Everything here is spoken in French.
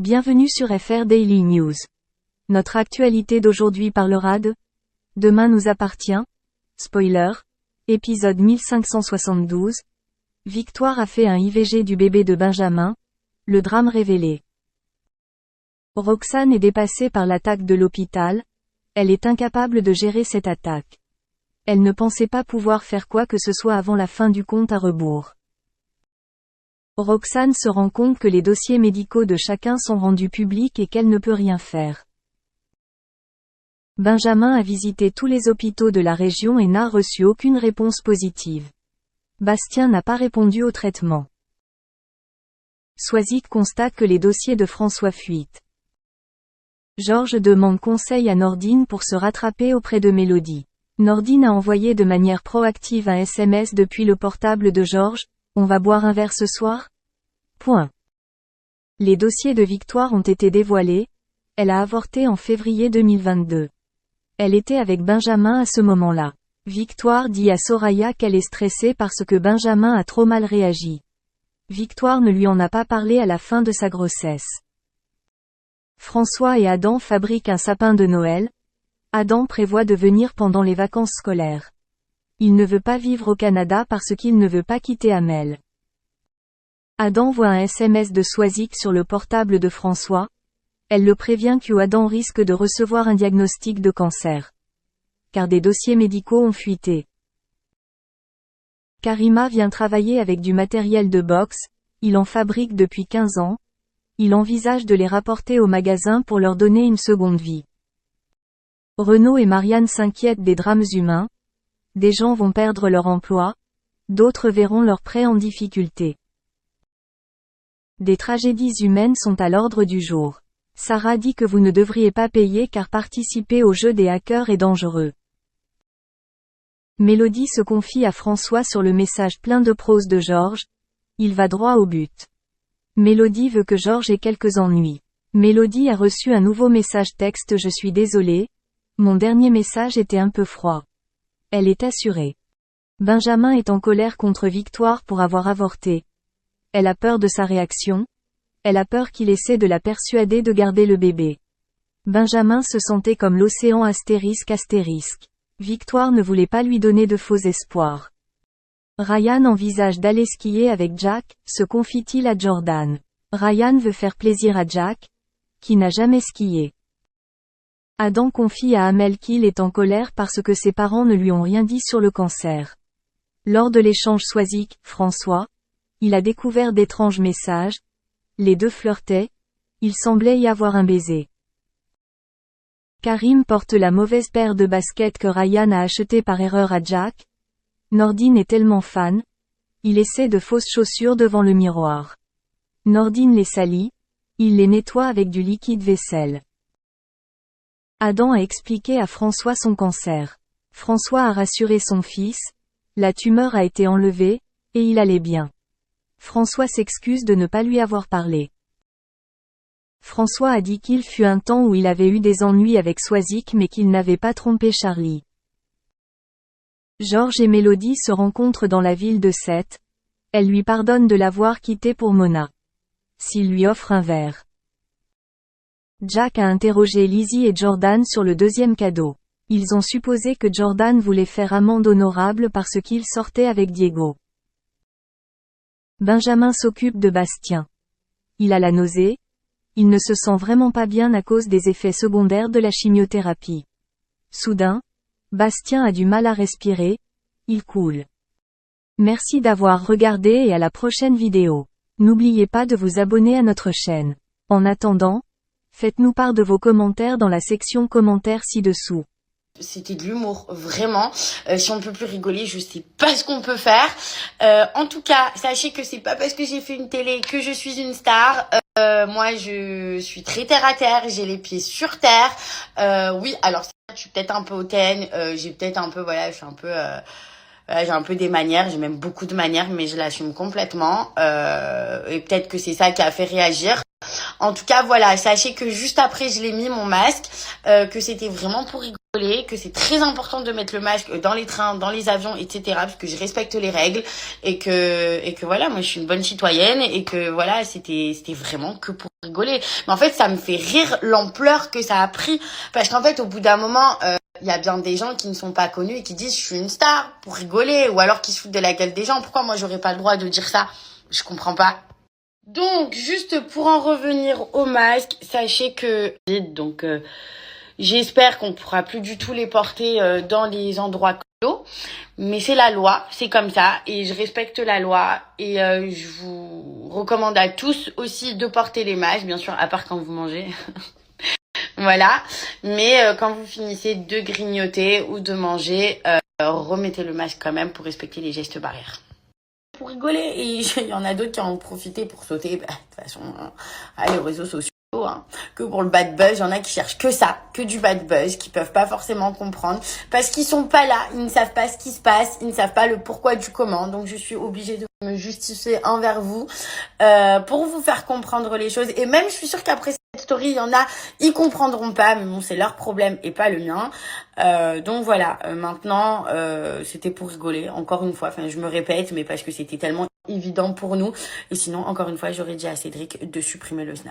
Bienvenue sur FR Daily News. Notre actualité d'aujourd'hui parlera de Demain nous appartient. Spoiler. Épisode 1572. Victoire a fait un IVG du bébé de Benjamin. Le drame révélé. Roxane est dépassée par l'attaque de l'hôpital. Elle est incapable de gérer cette attaque. Elle ne pensait pas pouvoir faire quoi que ce soit avant la fin du compte à rebours. Roxane se rend compte que les dossiers médicaux de chacun sont rendus publics et qu'elle ne peut rien faire. Benjamin a visité tous les hôpitaux de la région et n'a reçu aucune réponse positive. Bastien n'a pas répondu au traitement. Swazik constate que les dossiers de François fuitent. Georges demande conseil à Nordine pour se rattraper auprès de Mélodie. Nordine a envoyé de manière proactive un SMS depuis le portable de Georges. On va boire un verre ce soir? Point. Les dossiers de Victoire ont été dévoilés. Elle a avorté en février 2022. Elle était avec Benjamin à ce moment-là. Victoire dit à Soraya qu'elle est stressée parce que Benjamin a trop mal réagi. Victoire ne lui en a pas parlé à la fin de sa grossesse. François et Adam fabriquent un sapin de Noël. Adam prévoit de venir pendant les vacances scolaires. Il ne veut pas vivre au Canada parce qu'il ne veut pas quitter Amel. Adam voit un SMS de Swazik sur le portable de François. Elle le prévient que Adam risque de recevoir un diagnostic de cancer. Car des dossiers médicaux ont fuité. Karima vient travailler avec du matériel de boxe, il en fabrique depuis 15 ans. Il envisage de les rapporter au magasin pour leur donner une seconde vie. Renaud et Marianne s'inquiètent des drames humains. Des gens vont perdre leur emploi, d'autres verront leur prêt en difficulté. Des tragédies humaines sont à l'ordre du jour. Sarah dit que vous ne devriez pas payer car participer au jeu des hackers est dangereux. Mélodie se confie à François sur le message plein de prose de Georges. Il va droit au but. Mélodie veut que Georges ait quelques ennuis. Mélodie a reçu un nouveau message texte: Je suis désolée. Mon dernier message était un peu froid. Elle est assurée. Benjamin est en colère contre Victoire pour avoir avorté. Elle a peur de sa réaction. Elle a peur qu'il essaie de la persuader de garder le bébé. Benjamin se sentait comme l'océan astérisque. Victoire ne voulait pas lui donner de faux espoirs. Ryan envisage d'aller skier avec Jack, se confie-t-il à Jordan. Ryan veut faire plaisir à Jack, qui n'a jamais skié. Adam confie à Amel qu'il est en colère parce que ses parents ne lui ont rien dit sur le cancer. Lors de l'échange Swazik, François, il a découvert d'étranges messages. Les deux flirtaient. Il semblait y avoir un baiser. Karim porte la mauvaise paire de baskets que Ryan a achetée par erreur à Jack. Nordine est tellement fan. Il essaie de fausses chaussures devant le miroir. Nordine les salit. Il les nettoie avec du liquide vaisselle. Adam a expliqué à François son cancer. François a rassuré son fils. La tumeur a été enlevée, et il allait bien. François s'excuse de ne pas lui avoir parlé. François a dit qu'il fut un temps où il avait eu des ennuis avec Swazik mais qu'il n'avait pas trompé Charlie. Georges et Mélodie se rencontrent dans la ville de Sète. Elle lui pardonne de l'avoir quitté pour Mona. S'il lui offre un verre. Jack a interrogé Lizzie et Jordan sur le deuxième cadeau. Ils ont supposé que Jordan voulait faire amende honorable parce qu'il sortait avec Diego. Benjamin s'occupe de Bastien. Il a la nausée. Il ne se sent vraiment pas bien à cause des effets secondaires de la chimiothérapie. Soudain, Bastien a du mal à respirer. Il coule. Merci d'avoir regardé et à la prochaine vidéo. N'oubliez pas de vous abonner à notre chaîne. En attendant, faites-nous part de vos commentaires dans la section commentaires ci-dessous. C'était de l'humour, vraiment. Si on peut plus rigoler, je sais pas ce qu'on peut faire. En tout cas, sachez que c'est pas parce que j'ai fait une télé que je suis une star. Moi, je suis très terre à terre. J'ai les pieds sur terre. Oui, alors je suis peut-être un peu hautaine. J'ai peut-être un peu, voilà, je suis un peu... j'ai un peu des manières, j'ai même beaucoup de manières, mais je l'assume complètement. Et peut-être que c'est ça qui a fait réagir. En tout cas, voilà, sachez que juste après je l'ai mis mon masque, que c'était vraiment pour rigoler, que c'est très important de mettre le masque dans les trains, dans les avions, etc. parce que je respecte les règles et que voilà, moi je suis une bonne citoyenne et que voilà, c'était vraiment que pour rigoler. Mais en fait, ça me fait rire l'ampleur que ça a pris parce qu'en fait, au bout d'un moment, il y a bien des gens qui ne sont pas connus et qui disent je suis une star pour rigoler ou alors qui se foutent de la gueule des gens. Pourquoi moi j'aurais pas le droit de dire ça? Je comprends pas. Donc, juste pour en revenir au masque, sachez que donc j'espère qu'on ne pourra plus du tout les porter dans les endroits clos, mais c'est la loi, c'est comme ça et je respecte la loi et je vous recommande à tous aussi de porter les masques, bien sûr, à part quand vous mangez. Voilà, mais quand vous finissez de grignoter ou de manger, remettez le masque quand même pour respecter les gestes barrières. Pour rigoler et il y en a d'autres qui en ont profité pour sauter. De toute façon, les réseaux sociaux, hein, que pour le bad buzz, il y en a qui cherchent que ça, que du bad buzz, qui peuvent pas forcément comprendre parce qu'ils sont pas là, ils ne savent pas ce qui se passe, ils ne savent pas le pourquoi du comment. Donc je suis obligée de me justifier envers vous pour vous faire comprendre les choses. Et même, je suis sûre qu'après cette story, il y en a, ils comprendront pas, mais bon, c'est leur problème et pas le mien. Donc voilà, maintenant, c'était pour rigoler, encore une fois, enfin je me répète, mais parce que c'était tellement évident pour nous. Et sinon, encore une fois, j'aurais dit à Cédric de supprimer le snap.